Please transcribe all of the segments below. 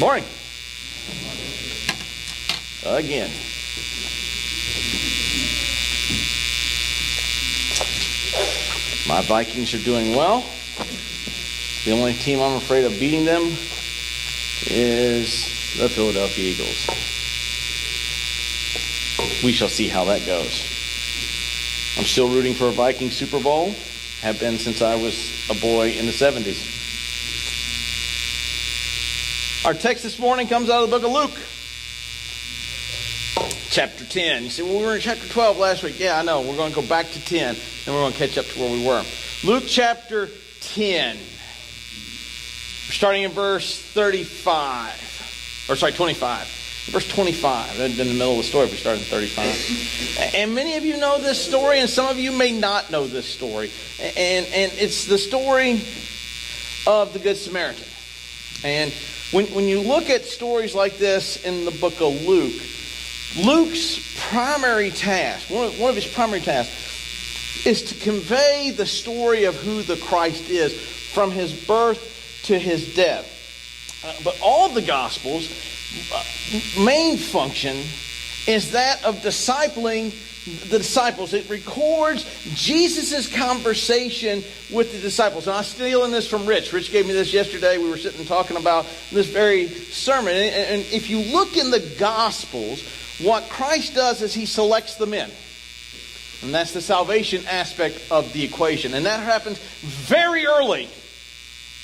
Morning. Again. My Vikings are doing well. The only team I'm afraid of beating them is the Philadelphia Eagles. We shall see how that goes. I'm still rooting for a Viking Super Bowl. Have been since I was a boy in the 70s. Our text this morning comes out of the book of Luke. Chapter 10. You say, well, we were in chapter 12 last week. Yeah, I know. We're going to go back to 10, and we're going to catch up to where we were. Luke chapter 10. We're starting in verse 25. Verse 25. That had been in the middle of the story. We started in 35. And many of you know this story, and some of you may not know this story. And it's the story of the Good Samaritan. And when you look at stories like this in the book of Luke, Luke's primary task, one of his primary tasks, is to convey the story of who the Christ is from his birth to his death. But all of the Gospels' main function is that of discipling the disciples. It records Jesus' conversation with the disciples. And I'm stealing this from Rich. Rich gave me this yesterday. We were sitting talking about this very sermon. And if you look in the Gospels, what Christ does is he selects the men. And that's the salvation aspect of the equation. And that happens very early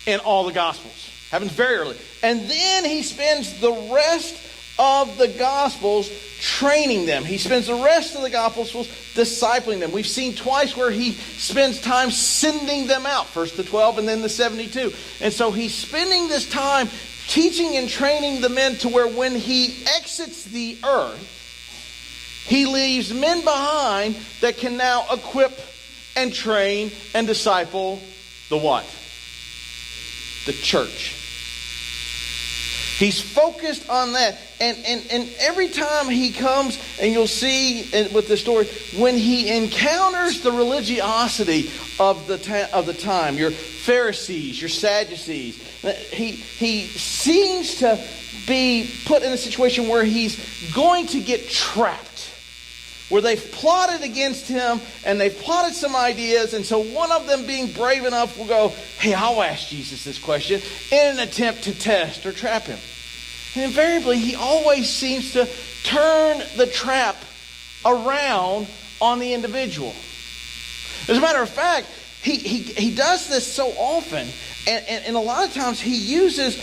in all the Gospels. Happens very early. And then he spends the rest of the Gospels training them. He spends the rest of the Gospels discipling them. We've seen twice where he spends time sending them out. First the 12 and then the 72. And so he's spending this time teaching and training the men to where when he exits the earth, he leaves men behind that can now equip and train and disciple the what? The church. He's focused on that. And every time he comes, and you'll see with the story, when he encounters the religiosity of the time, your Pharisees, your Sadducees, he seems to be put in a situation where he's going to get trapped. Where they've plotted against him, and they've plotted some ideas, and so one of them being brave enough will go, hey, I'll ask Jesus this question, in an attempt to test or trap him. And invariably, he always seems to turn the trap around on the individual. As a matter of fact, he does this so often, and a lot of times he uses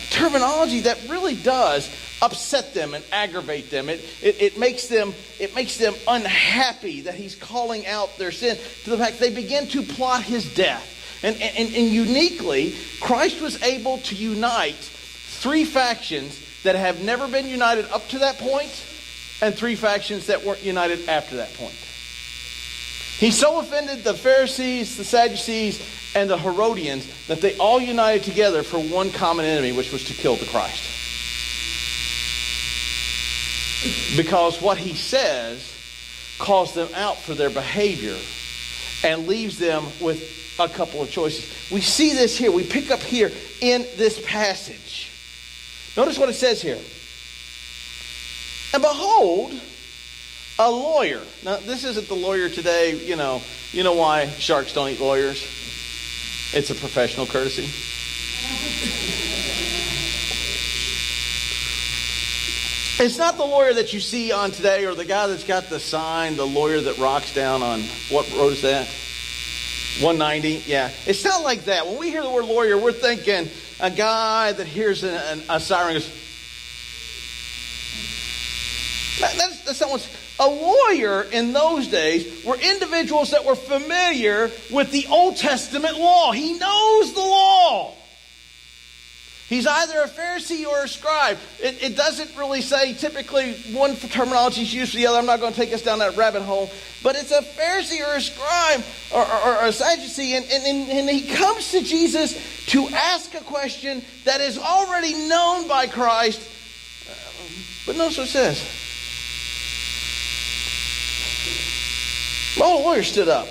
terminology that really does upset them and aggravate them. It makes them unhappy that he's calling out their sin, to the fact they begin to plot his death. And uniquely, Christ was able to unite three factions that have never been united up to that point, and three factions that weren't united after that point. He so offended the Pharisees, the Sadducees, and the Herodians that they all united together for one common enemy, which was to kill the Christ. Because what he says calls them out for their behavior and leaves them with a couple of choices. We see this here. We pick up here in this passage. Notice what it says here. And behold, a lawyer. Now, this isn't the lawyer today. You know why sharks don't eat lawyers? It's a professional courtesy. It's not the lawyer that you see on today, or the guy that's got the sign, the lawyer that rocks down on, what road is that? 190? Yeah. It's not like that. When we hear the word lawyer, we're thinking a guy that hears a siren goes. That's not what's... A lawyer in those days were individuals that were familiar with the Old Testament law. He knows the law. He's either a Pharisee or a scribe. It doesn't really say typically one terminology is used for the other. I'm not going to take us down that rabbit hole. But it's a Pharisee or a scribe or a Sadducee. And he comes to Jesus to ask a question that is already known by Christ. But notice what it says. Well, the lawyer stood up.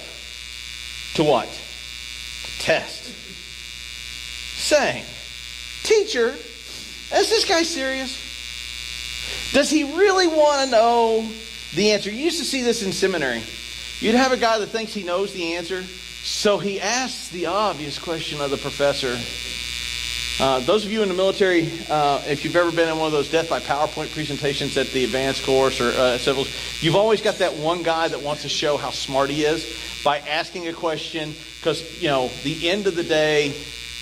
To what? To test. Saying, Teacher, Is this guy serious? Does he really want to know the answer? You used to see this in seminary. You'd have a guy that thinks he knows the answer, so he asks the obvious question of the professor. Those of you in the military, if you've ever been in one of those death by PowerPoint presentations at the advanced course or civils, you've always got that one guy that wants to show how smart he is by asking a question. Because, the end of the day,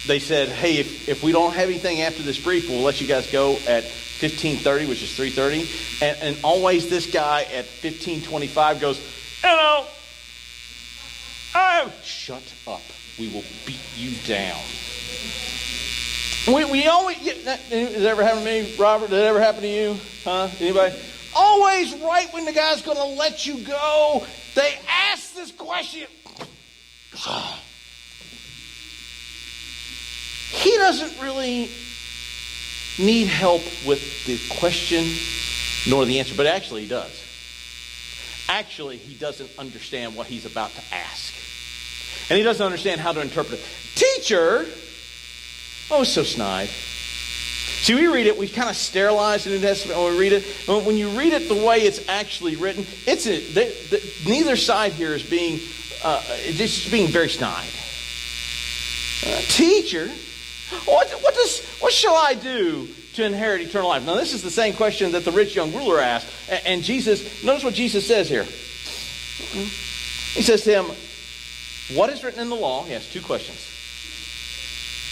they said, hey, if we don't have anything after this brief, we'll let you guys go at 15:30, which is 3:30. And always this guy at 15:25 goes, shut up. We will beat you down. We always, has that ever happened to me, Robert? Did it ever happen to you? Anybody? Always right when the guy's going to let you go, they ask this question. He doesn't really need help with the question nor the answer, but actually he does. Actually, he doesn't understand what he's about to ask. And he doesn't understand how to interpret it. Teacher, so snide. See, we read it, we kind of sterilize the New Testament when we read it. When you read it the way it's actually written, neither side here is being, it's just being very snide. Teacher, what shall I do to inherit eternal life? Now, this is the same question that the rich young ruler asked. And Jesus, notice what Jesus says here. He says to him, what is written in the law? He asks two questions.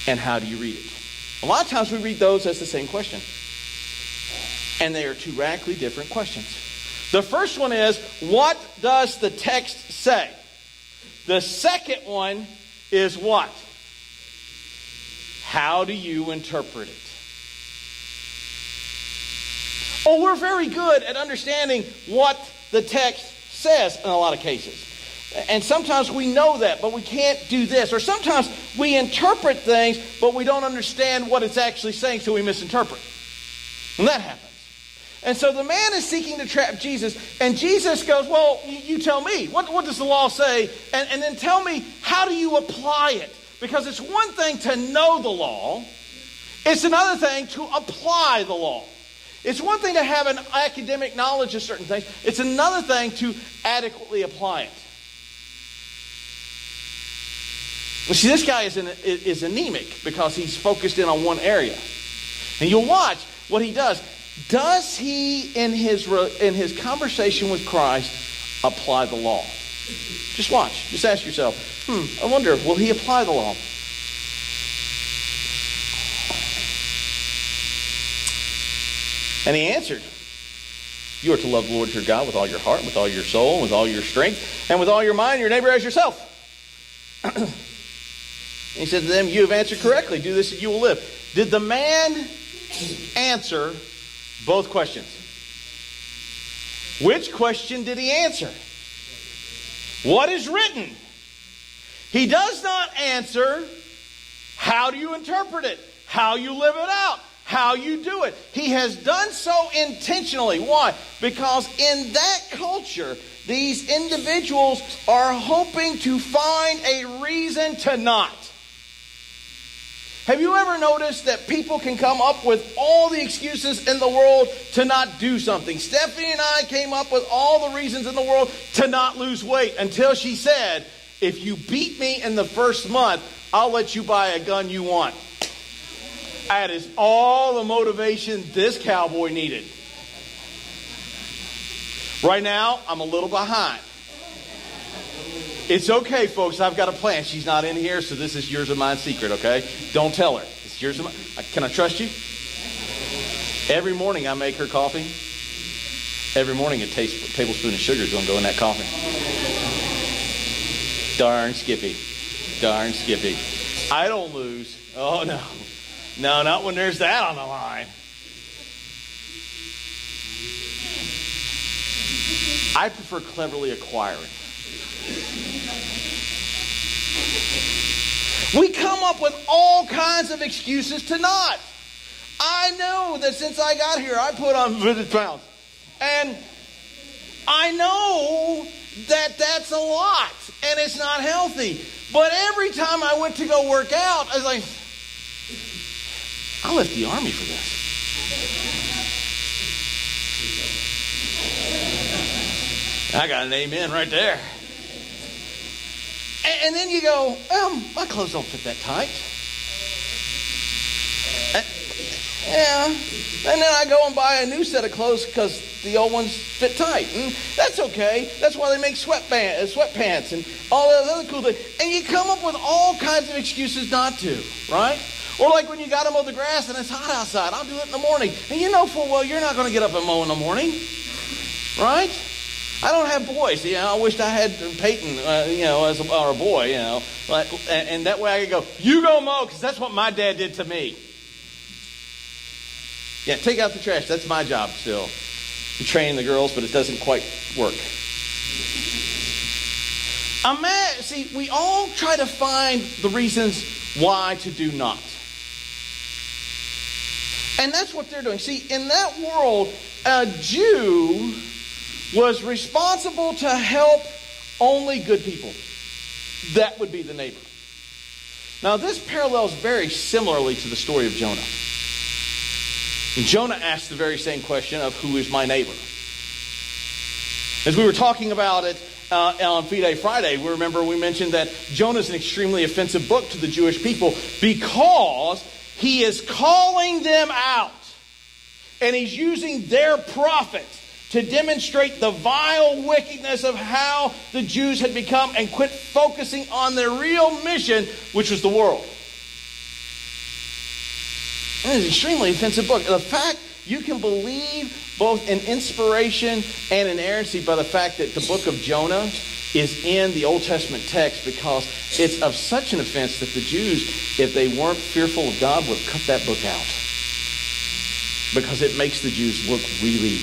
And how do you read it? A lot of times we read those as the same question. And they are two radically different questions. The first one is, what does the text say? The second one is what? How do you interpret it? We're very good at understanding what the text says in a lot of cases. And sometimes we know that, but we can't do this. Or sometimes we interpret things, but we don't understand what it's actually saying, so we misinterpret. And that happens. And so the man is seeking to trap Jesus, and Jesus goes, well, you tell me. What does the law say? And then tell me, how do you apply it? Because it's one thing to know the law. It's another thing to apply the law. It's one thing to have an academic knowledge of certain things. It's another thing to adequately apply it. Well, see, this guy is anemic because he's focused in on one area. And you'll watch what he does. Does he, in his conversation with Christ, apply the law? Just watch. Just ask yourself, I wonder, will he apply the law? And he answered, you are to love the Lord your God with all your heart, with all your soul, with all your strength, and with all your mind, your neighbor as yourself. He said to them, you have answered correctly. Do this and you will live. Did the man answer both questions? Which question did he answer? What is written? He does not answer, how do you interpret it? How you live it out? How you do it? He has done so intentionally. Why? Because in that culture, these individuals are hoping to find a reason to not. Have you ever noticed that people can come up with all the excuses in the world to not do something? Stephanie and I came up with all the reasons in the world to not lose weight until she said, if you beat me in the first month, I'll let you buy a gun you want. That is all the motivation this cowboy needed. Right now, I'm a little behind. It's okay, folks. I've got a plan. She's not in here, so this is yours and mine secret, okay? Don't tell her. It's yours and mine. Can I trust you? Every morning I make her coffee. Every morning a tablespoon of sugar is going to go in that coffee. Darn Skippy. Darn Skippy. I don't lose. Oh, no. No, not when there's that on the line. I prefer cleverly acquiring. We come up with all kinds of excuses to not. I know that since I got here, I put on 50 pounds. And I know that that's a lot. And it's not healthy. But every time I went to go work out, I was like, I left the Army for this. I got an amen right there. And then you go, my clothes don't fit that tight. Yeah. And then I go and buy a new set of clothes because the old ones fit tight. And that's okay. That's why they make sweatpants and all those other cool things. And you come up with all kinds of excuses not to, right? Or like when you got to mow the grass and it's hot outside. I'll do it in the morning. And you know full well you're not going to get up and mow in the morning. Right? I don't have boys. I wished I had Payne, or a boy, and that way I could go, you go mow, because that's what my dad did to me. Yeah, take out the trash. That's my job still. I'm training the girls, but it doesn't quite work. See, we all try to find the reasons why to do not. And that's what they're doing. See, in that world, a Jew was responsible to help only good people. That would be the neighbor. Now, this parallels very similarly to the story of Jonah. And Jonah asked the very same question of who is my neighbor? As we were talking about it on Fide Friday, we mentioned that Jonah is an extremely offensive book to the Jewish people because he is calling them out. And he's using their prophet to demonstrate the vile wickedness of how the Jews had become and quit focusing on their real mission, which was the world. And it's an extremely offensive book. The fact you can believe both in inspiration and inerrancy by the fact that the book of Jonah is in the Old Testament text, because it's of such an offense that the Jews, if they weren't fearful of God, would have cut that book out. Because it makes the Jews look really,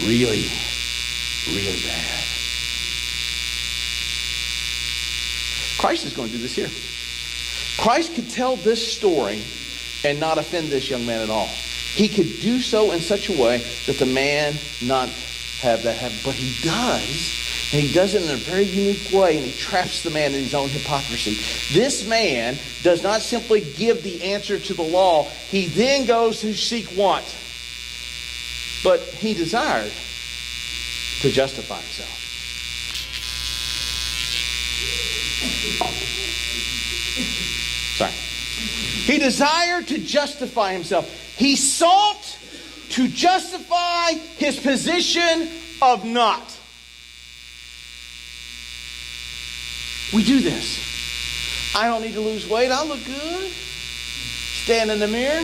really, really bad. Christ is going to do this here. Christ could tell this story and not offend this young man at all. He could do so in such a way that the man not have that happen. But he does. And he does it in a very unique way, and he traps the man in his own hypocrisy. This man does not simply give the answer to the law. He then goes to seek what? But he desired to justify himself. Sorry. He desired to justify himself. He sought to justify his position of not. We do this. I don't need to lose weight. I look good. Stand in the mirror.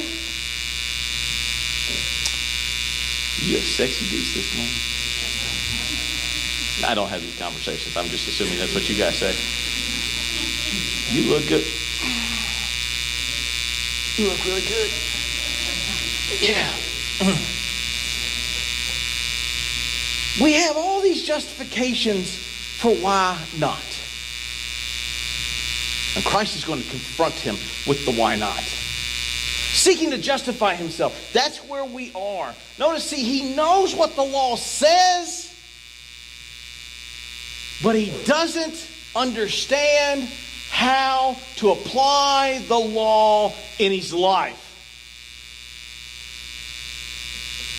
You a sexy beast this morning. I don't have these conversations. I'm just assuming that's what you guys say. You look good. You look really good. Yeah. We have all these justifications for why not. And Christ is going to confront him with the why not. Seeking to justify himself. That's where we are. Notice, see, he knows what the law says, but he doesn't understand how to apply the law in his life.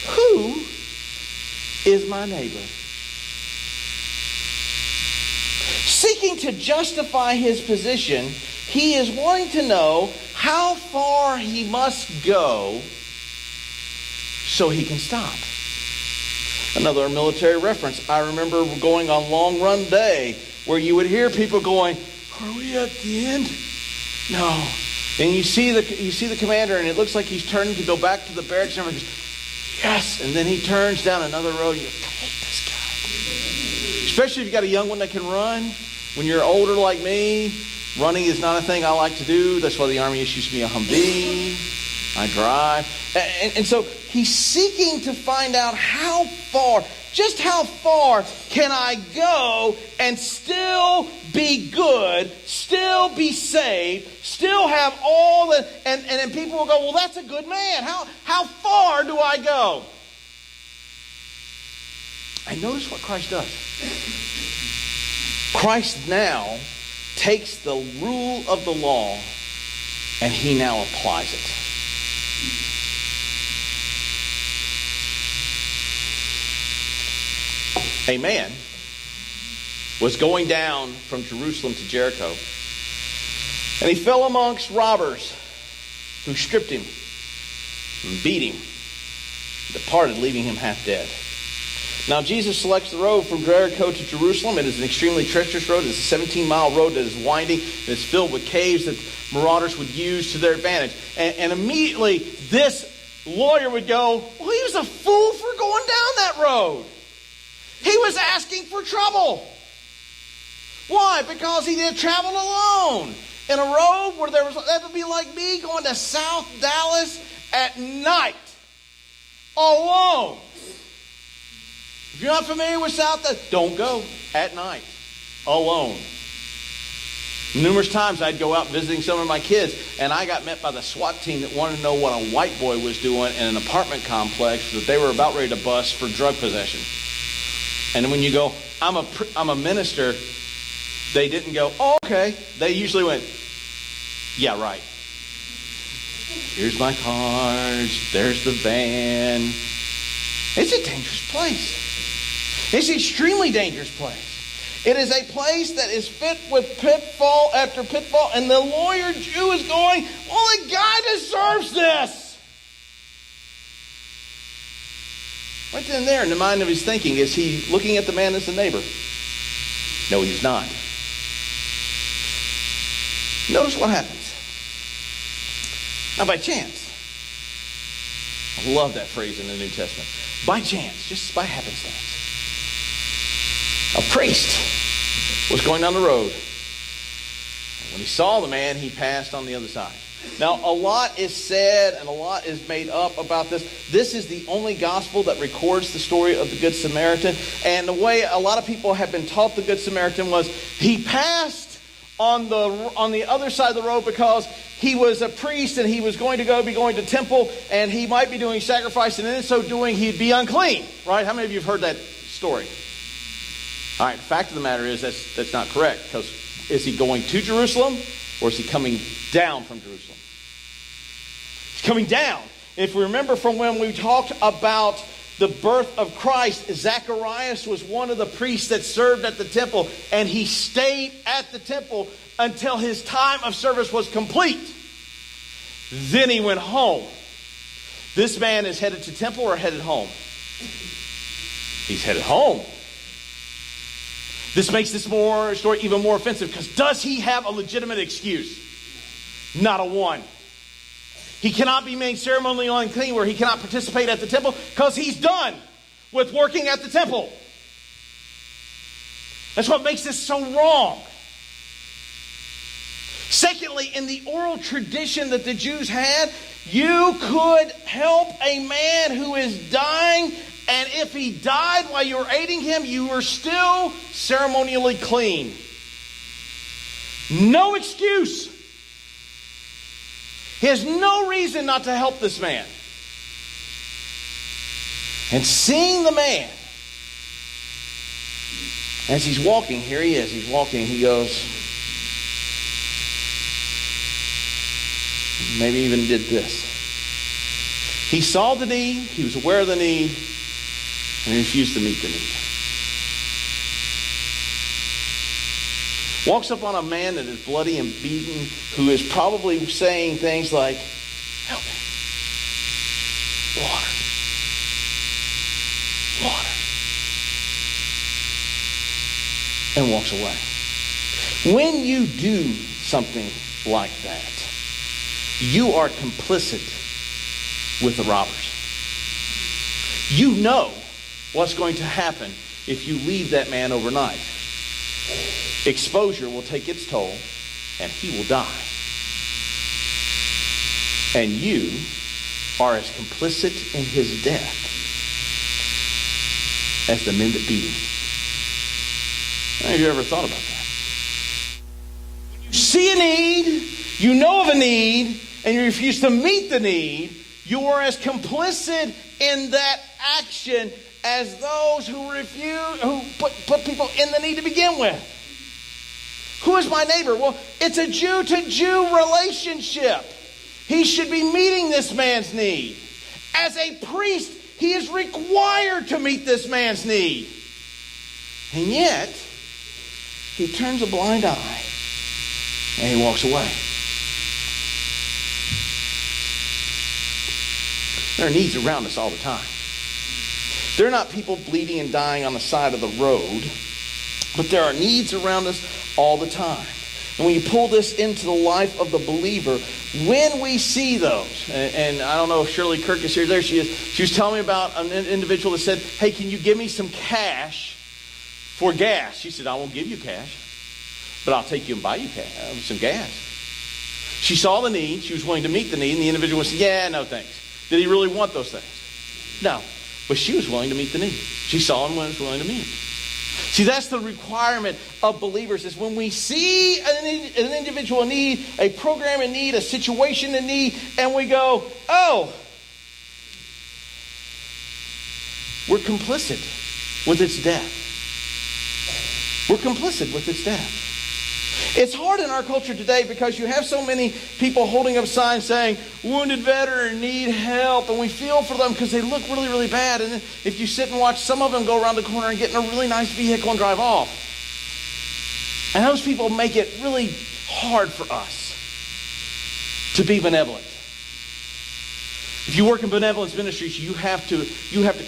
Who is my neighbor? Seeking to justify his position, he is wanting to know how far he must go so he can stop. Another military reference. I remember going on long run day where you would hear people going, "Are we at the end?" No. And you see the commander, and it looks like he's turning to go back to the barracks, and everyone goes, "Yes." And then he turns down another road. You go, "I hate this guy." Especially if you got a young one that can run. When you're older like me, running is not a thing I like to do. That's why the Army issues me a Humvee. I drive. And so he's seeking to find out how far can I go and still be good, still be saved, still have all the... And then people will go, "Well, that's a good man. How far do I go?" And notice what Christ does. Christ now takes the rule of the law and he now applies it. a man was going down from Jerusalem to Jericho, and he fell amongst robbers who stripped him and beat him and departed, leaving him half dead. Now Jesus selects the road from Jericho to Jerusalem. It is an extremely treacherous road. It's a 17-mile road that is winding, and it's filled with caves that marauders would use to their advantage. And immediately this lawyer would go, well, he was a fool for going down that road. He was asking for trouble. Why? Because he did travel alone in a road where that would be like me going to South Dallas at night alone. If you're not familiar with South Dallas, don't go at night alone. Numerous times I'd go out visiting some of my kids, and I got met by the SWAT team that wanted to know what a white boy was doing in an apartment complex that they were about ready to bust for drug possession. And when you go, I'm a minister, they didn't go, oh, okay. They usually went, yeah, right. Here's my cards. There's the van. It's a dangerous place. It's an extremely dangerous place. It is a place that is fit with pitfall after pitfall, and the lawyer Jew is going, well, the guy deserves this. Right then and there, in the mind of his thinking, is he looking at the man as a neighbor? No, he's not. Notice what happens. Now, by chance, I love that phrase in the New Testament. By chance, just by happenstance, a priest was going down the road. And when he saw the man, he passed on the other side. Now, a lot is said and a lot is made up about this. This is the only gospel that records the story of the Good Samaritan. And the way a lot of people have been taught the Good Samaritan was he passed on the other side of the road because he was a priest and he was going to be going to temple, and he might be doing sacrifice, and in so doing he'd be unclean. Right? How many of you have heard that story? All right, the fact of the matter is that's not correct, because is he going to Jerusalem or is he coming down from Jerusalem? He's coming down. If we remember from when we talked about the birth of Christ, Zacharias was one of the priests that served at the temple, and he stayed at the temple until his time of service was complete. Then he went home. This man is headed to temple or headed home? He's headed home. This makes this story even more offensive, because does he have a legitimate excuse? Not a one. He cannot be made ceremonially unclean where he cannot participate at the temple because he's done with working at the temple. That's what makes this so wrong. Secondly, in the oral tradition that the Jews had, you could help a man who is dying, and if he died while you were aiding him, you were still ceremonially clean. No excuse. He has no reason not to help this man. And seeing the man, as he's walking, here he is, he's walking, he goes, maybe even did this. He saw the need, he was aware of the need, and he refused to meet the need. Walks up on a man that is bloody and beaten, who is probably saying things like, help me. Water. And walks away. When you do something like that, you are complicit with the robbers. You know what's going to happen if you leave that man overnight. Exposure will take its toll, and he will die. And you are as complicit in his death as the men that beat him. Have you ever thought about that? When you see a need, you know of a need, and you refuse to meet the need, you are as complicit in that action as those who put people in the need to begin with. Who is my neighbor? Well, it's a Jew-to-Jew relationship. He should be meeting this man's need. As a priest, he is required to meet this man's need. And yet, he turns a blind eye and he walks away. There are needs around us all the time. There are not people bleeding and dying on the side of the road, but there are needs around us all the time. And when you pull this into the life of the believer, when we see those, and I don't know if Shirley Kirk is here, there she is. She was telling me about an individual that said, hey, can you give me some cash for gas? She said, I won't give you cash, but I'll take you and buy you some gas. She saw the need. She was willing to meet the need. And the individual said, yeah, no thanks. Did he really want those things? No. But she was willing to meet the need. She saw him when he was willing to meet. See, that's the requirement of believers, is when we see an individual in need, a program in need, a situation in need, and we go, oh, we're complicit with its death. We're complicit with its death. It's hard in our culture today because you have so many people holding up signs saying, wounded veteran, need help. And we feel for them because they look really, really bad. And if you sit and watch, some of them go around the corner and get in a really nice vehicle and drive off. And those people make it really hard for us to be benevolent. If you work in benevolence ministries, you have to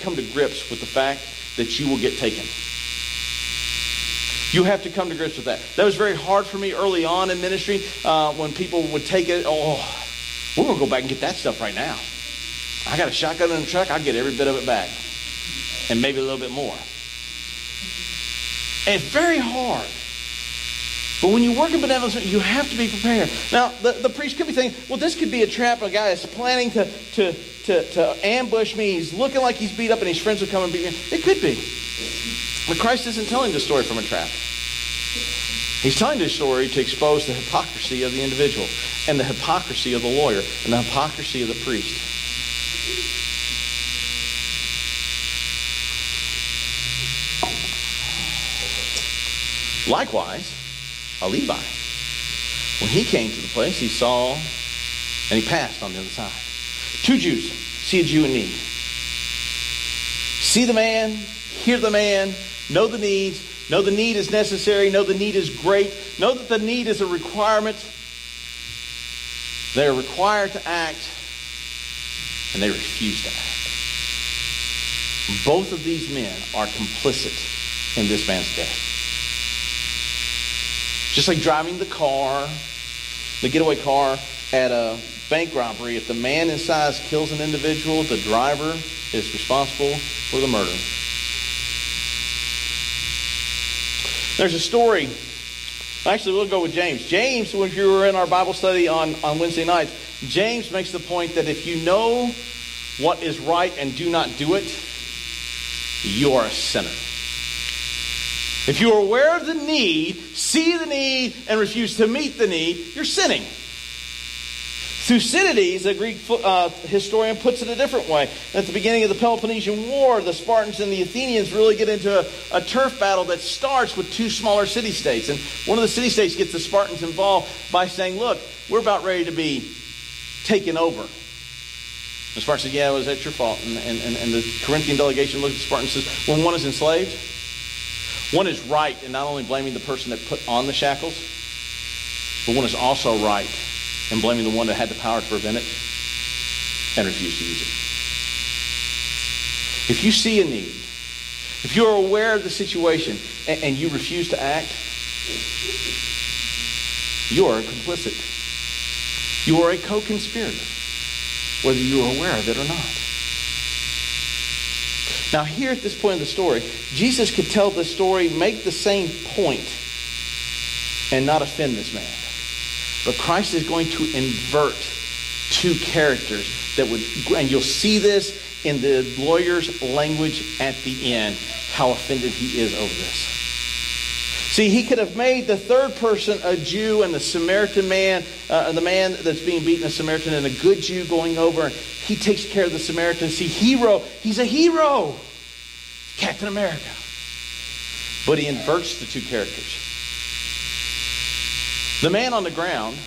come to grips with the fact that you will get taken. You have to come to grips with that. That was very hard for me early on in ministry when people would take it. Oh, we're going to go back and get that stuff right now. I got a shotgun in the truck. I'll get every bit of it back. And maybe a little bit more. And it's very hard. But when you work in benevolence, you have to be prepared. Now, the priest could be thinking, well, this could be a trap. A guy is planning to ambush me. He's looking like he's beat up and his friends will come and beat me. It could be. But Christ isn't telling the story from a trap. He's telling this story to expose the hypocrisy of the individual and the hypocrisy of the lawyer and the hypocrisy of the priest. Likewise, a Levite, when he came to the place, he saw and he passed on the other side. Two Jews see a Jew in need. See the man, hear the man, know the needs, know the need is necessary, know the need is great, know that the need is a requirement. They are required to act, and they refuse to act. Both of these men are complicit in this man's death. Just like driving the car, the getaway car at a bank robbery, if the man inside kills an individual, the driver is responsible for the murder. There's a story. Actually, we'll go with James. James, when you were in our Bible study on Wednesday nights, James makes the point that if you know what is right and do not do it, you are a sinner. If you are aware of the need, see the need, and refuse to meet the need, you're sinning. Thucydides, a Greek historian, puts it a different way. At the beginning of the Peloponnesian War, the Spartans and the Athenians really get into a turf battle that starts with two smaller city-states. And one of the city-states gets the Spartans involved by saying, look, we're about ready to be taken over. The Spartans said, yeah, was that your fault? And the Corinthian delegation looked at the Spartans and says, when one is enslaved, one is right in not only blaming the person that put on the shackles, but one is also right in blaming the one that had the power to prevent it and refused to use it. If you see a need, if you are aware of the situation and you refuse to act, you are complicit. You are a co-conspirator, whether you are aware of it or not. Now here at this point in the story, Jesus could tell the story, make the same point, and not offend this man. But Christ is going to invert two characters that would, and you'll see this in the lawyer's language at the end, how offended he is over this. See, he could have made the third person a Jew and the Samaritan man, the man that's being beaten a Samaritan, and a good Jew going over, and he takes care of the Samaritan. See, hero, he's a hero. Captain America. But he inverts the two characters. The man on the ground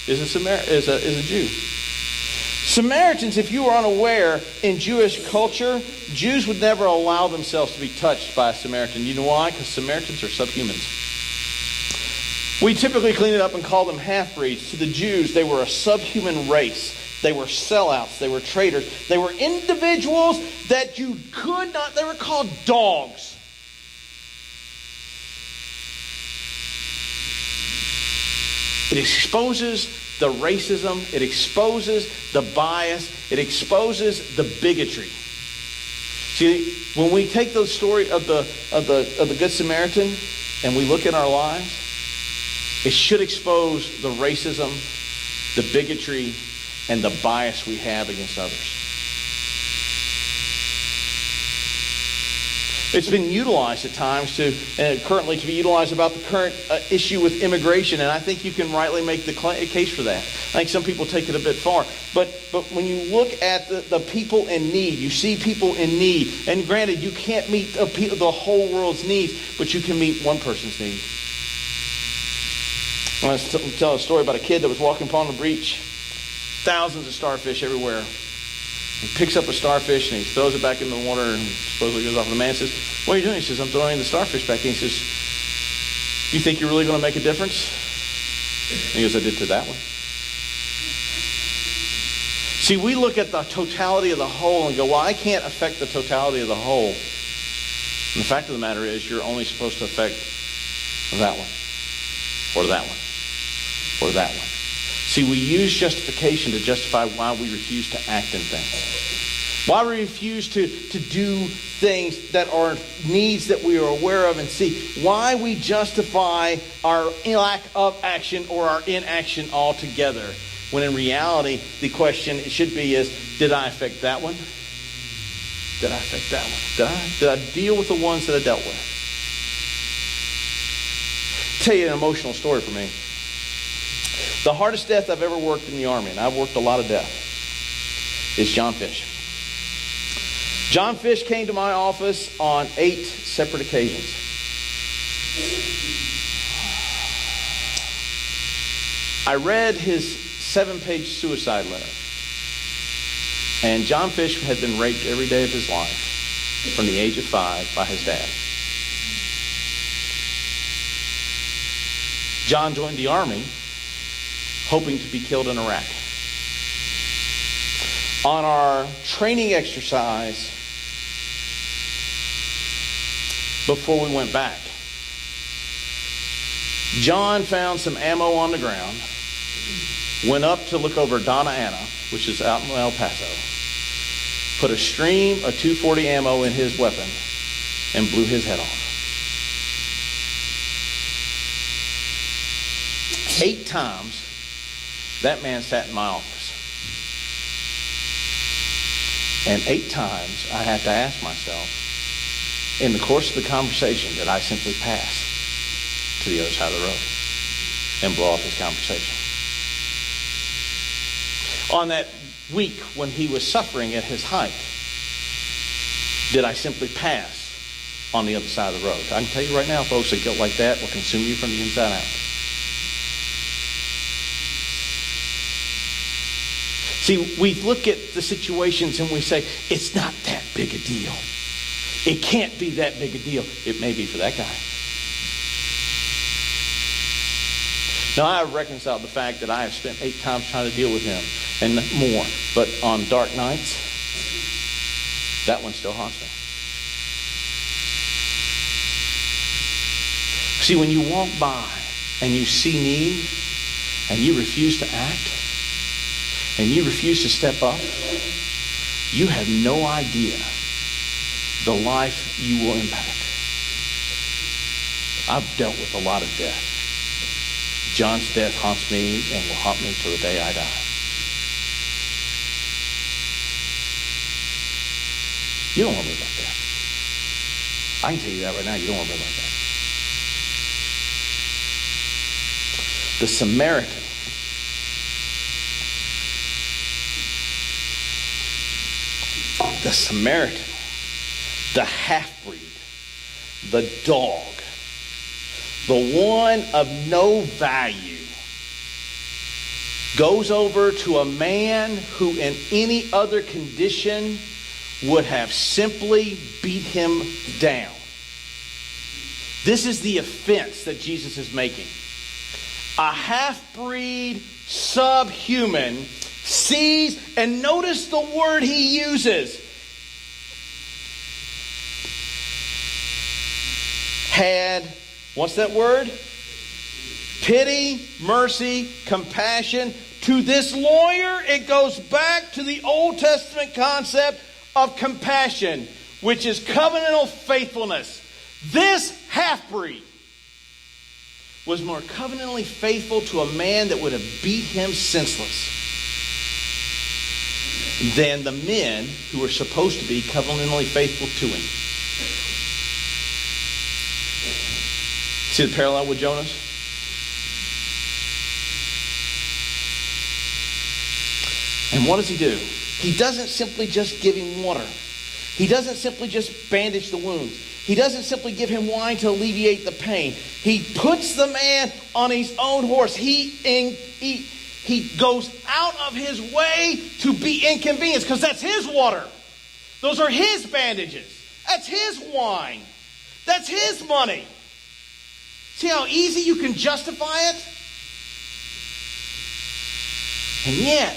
is a Jew. Samaritans, if you are unaware, in Jewish culture, Jews would never allow themselves to be touched by a Samaritan. You know why? Because Samaritans are subhumans. We typically clean it up and call them half-breeds. To the Jews, they were a subhuman race. They were sellouts. They were traitors. They were individuals that you could not, they were called dogs. It exposes the racism. It exposes the bias. It exposes the bigotry. See, when we take the story of the Good Samaritan and we look in our lives, it should expose the racism, the bigotry, and the bias we have against others. It's been utilized at times currently to be utilized about the current issue with immigration, and I think you can rightly make the case for that. I think some people take it a bit far. But when you look at the people in need, you see people in need, and granted, you can't meet the whole world's needs, but you can meet one person's need. I want to tell a story about a kid that was walking upon the beach. Thousands of starfish everywhere. He picks up a starfish and he throws it back into the water and supposedly goes off. The man says, "What are you doing?" He says, "I'm throwing the starfish back in." He says, "You think you're really going to make a difference?" And he goes, "I did to that one." See, we look at the totality of the whole and go, "Well, I can't affect the totality of the whole." And the fact of the matter is, you're only supposed to affect that one, or that one, or that one. See, we use justification to justify why we refuse to act in things. Why we refuse to do things that are needs that we are aware of and see. Why we justify our lack of action or our inaction altogether. When in reality, the question it should be is, did I affect that one? Did I affect that one? Did I deal with the ones that I dealt with? I'll tell you an emotional story for me. The hardest death I've ever worked in the Army, and I've worked a lot of death, is John Fish. John Fish came to my office on 8 separate occasions. I read his 7-page suicide letter. And John Fish had been raped every day of his life from the age of 5 by his dad. John joined the Army hoping to be killed in Iraq. On our training exercise before we went back, John found some ammo on the ground, went up to look over Donna Ana, which is out in El Paso, put a stream of 240 ammo in his weapon, and blew his head off. 8 times, that man sat in my office. And 8 times, I had to ask myself, in the course of the conversation, did I simply pass to the other side of the road and blow off his conversation? On that week when he was suffering at his height, did I simply pass on the other side of the road? I can tell you right now, folks, that guilt like that will consume you from the inside out. See, we look at the situations and we say, it's not that big a deal. It can't be that big a deal. It may be for that guy. Now, I have reconciled the fact that I have spent 8 times trying to deal with him and more. But on dark nights, that one still haunts me. See, when you walk by and you see need and you refuse to act, and you refuse to step up, you have no idea the life you will impact. I've dealt with a lot of death. John's death haunts me and will haunt me till the day I die. You don't want to live like that. I can tell you that right now. You don't want to live like that. The Samaritan the half-breed, the dog, the one of no value, goes over to a man who in any other condition would have simply beat him down. This is the offense that Jesus is making. A half-breed, subhuman sees, and notice the word he uses. Had, what's that word? Pity, mercy, compassion. To this lawyer, it goes back to the Old Testament concept of compassion, which is covenantal faithfulness. This half-breed was more covenantally faithful to a man that would have beat him senseless than the men who were supposed to be covenantally faithful to him. See the parallel with Jonas? And what does he do? He doesn't simply just give him water. He doesn't simply just bandage the wounds. He doesn't simply give him wine to alleviate the pain. He puts the man on his own horse. He goes out of his way to be inconvenienced because that's his water. Those are his bandages. That's his wine. That's his money. See how easy you can justify it? And yet,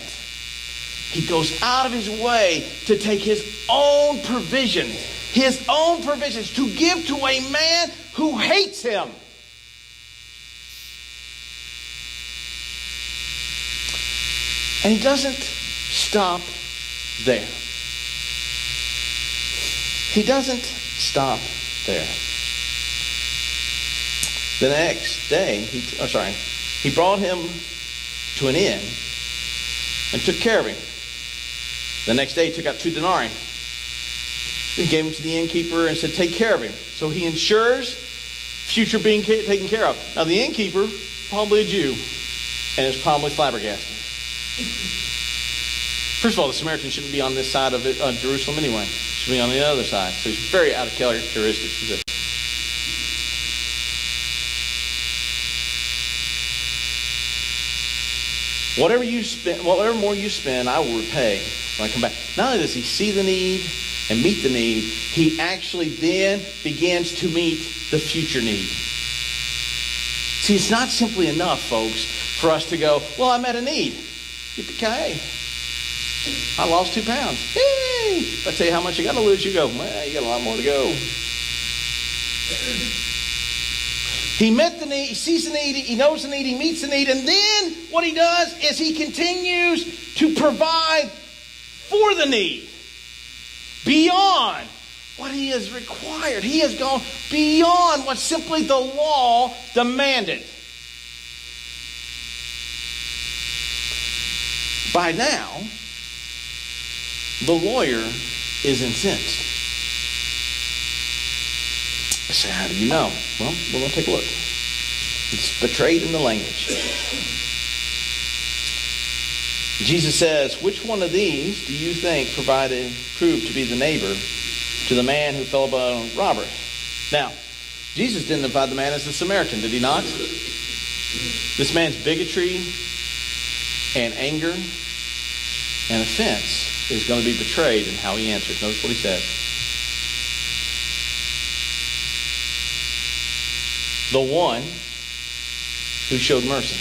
he goes out of his way to take his own provisions to give to a man who hates him. And he doesn't stop there. He doesn't stop there. The next day, he brought him to an inn and took care of him. The next day, he took out 2 denarii. He gave him to the innkeeper and said, take care of him. So he ensures future being taken care of. Now, the innkeeper, probably a Jew, and is probably flabbergasted. First of all, the Samaritan shouldn't be on this side of Jerusalem anyway. He should be on the other side. So he's very out of characteristic position. Whatever more you spend, I will repay when I come back. Not only does he see the need and meet the need, he actually then begins to meet the future need. See, it's not simply enough, folks, for us to go, well, I met a need. Yippee-ki-yay. I lost 2 pounds. Yay! If I tell you how much you got to lose, you go, well, you got a lot more to go. He met the need, he sees the need, he knows the need, he meets the need, and then what he does is he continues to provide for the need. Beyond what he has required. He has gone beyond what simply the law demanded. By now, the lawyer is incensed. I say, how do you know? Well, we're going to take a look. It's betrayed in the language. Jesus says, which one of these do you think proved to be the neighbor to the man who fell upon a robber? Now, Jesus identified the man as the Samaritan, did he not? This man's bigotry and anger and offense is going to be betrayed in how he answers. Notice what he says. The one who showed mercy.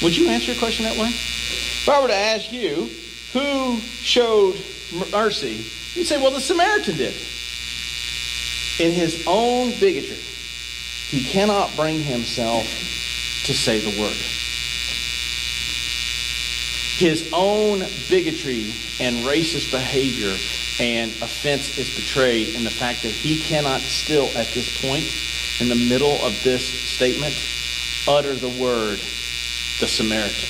Would you answer your question that way? If I were to ask you, who showed mercy? You'd say, well, the Samaritan did. In his own bigotry, he cannot bring himself to say the word. His own bigotry and racist behavior and offense is betrayed in the fact that he cannot still, at this point, in the middle of this statement, utter the word, the Samaritan.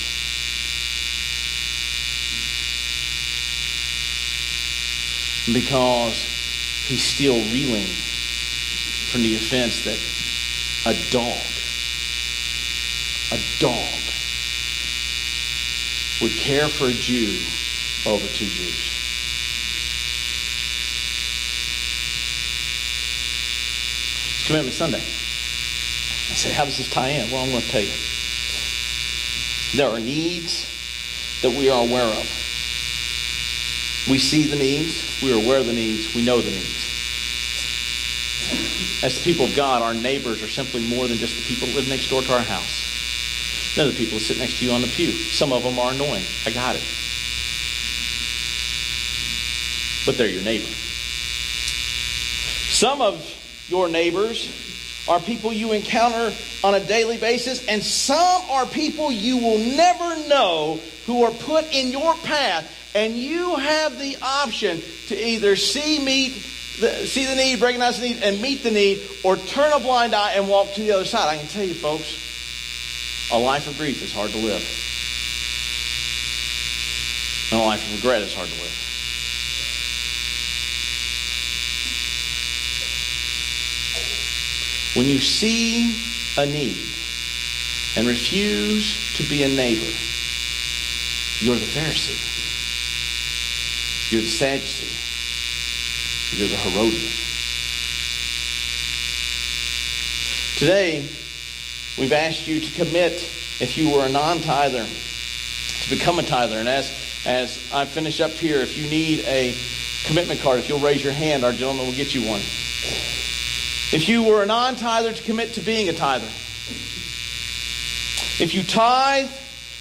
Because he's still reeling from the offense that a dog would care for a Jew over 2 Jews. It's Commitment Sunday. I say, how does this tie in? Well, I'm going to tell you. There are needs that we are aware of. We see the needs. We are aware of the needs. We know the needs. As the people of God, our neighbors are simply more than just the people that live next door to our house. They're the people that sit next to you on the pew. Some of them are annoying. I got it. But they're your neighbor. Some of your neighbors are people you encounter on a daily basis, and some are people you will never know who are put in your path, and you have the option to either see the need, recognize the need, and meet the need, or turn a blind eye and walk to the other side. I can tell you, folks, a life of grief is hard to live. And a life of regret is hard to live. When you see a need and refuse to be a neighbor, you're the Pharisee. You're the Sadducee. You're the Herodian. Today, we've asked you to commit, if you were a non-tither, to become a tither. And as I finish up here, if you need a commitment card, if you'll raise your hand, our gentleman will get you one. If you were a non-tither, to commit to being a tither. If you tithe,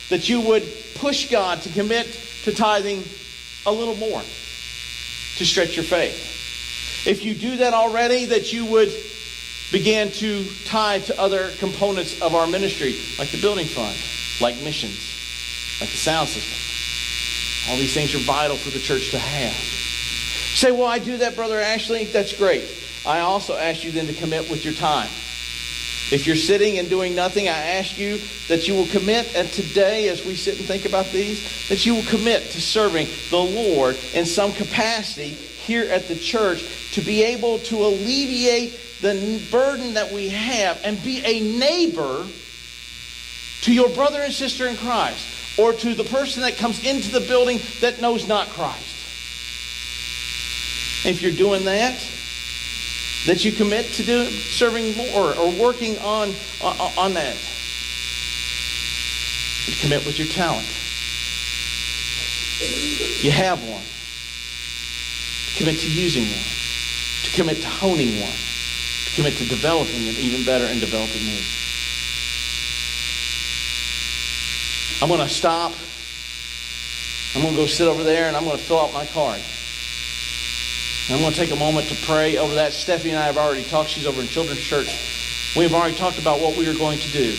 that you would push God to commit to tithing a little more, to stretch your faith. If you do that already, that you would begin to tithe to other components of our ministry, like the building fund, like missions, like the sound system. All these things are vital for the church to have. You say, well, I do that, Brother Ashley. That's great. I also ask you then to commit with your time. If you're sitting and doing nothing, I ask you that you will commit, and today as we sit and think about these, that you will commit to serving the Lord in some capacity here at the church, to be able to alleviate the burden that we have and be a neighbor to your brother and sister in Christ, or to the person that comes into the building that knows not Christ. If you're doing that you commit to serving more or working on that. You commit with your talent. You have one. Commit to using one. To commit to honing one. To commit to developing it even better and developing me. I'm going to stop. I'm going to go sit over there and I'm going to fill out my card. And I'm going to take a moment to pray over that. Stephanie and I have already talked. She's over in Children's Church. We've already talked about what we are going to do.